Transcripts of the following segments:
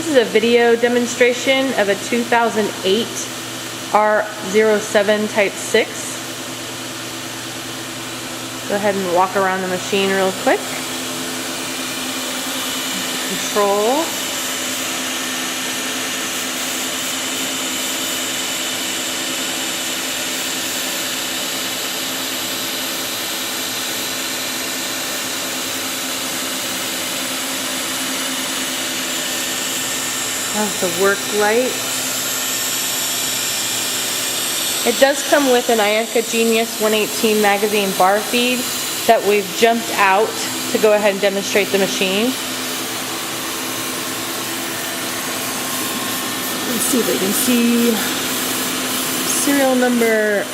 This is a video demonstration of a 2008 R07 Type 6. Go ahead and walk around the machine real quick. Control. That's the work light. It does come with an Iemca Genius 118 magazine bar feed that we've jumped out to go ahead and demonstrate the machine. Let's see if we can see serial number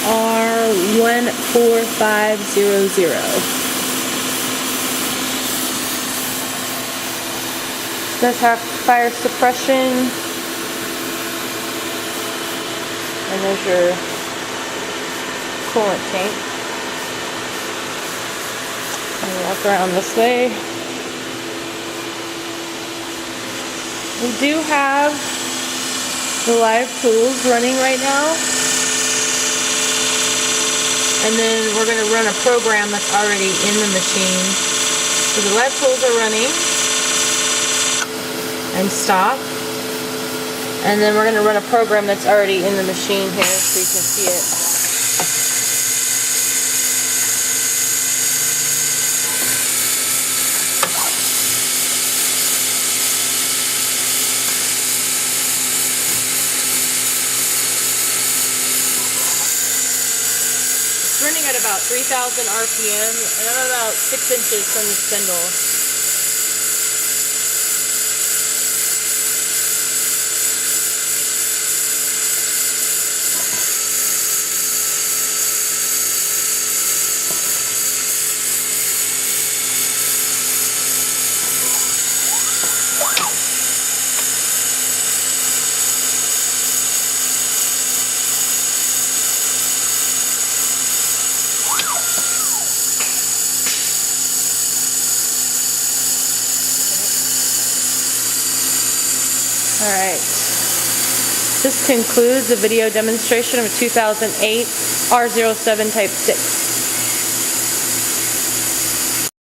R07VI. Does have fire suppression, and there's your coolant tank. And walk around this way. We do have the live tools running right now, and then we're going to run a program that's already in the machine. So the live tools are running. And stop, and then we're going to run a program that's already in the machine here so you can see it. It's running at about 3,000 RPM, and I'm about 6 inches from the spindle. Alright, this concludes the video demonstration of a 2008 R07 Type 6.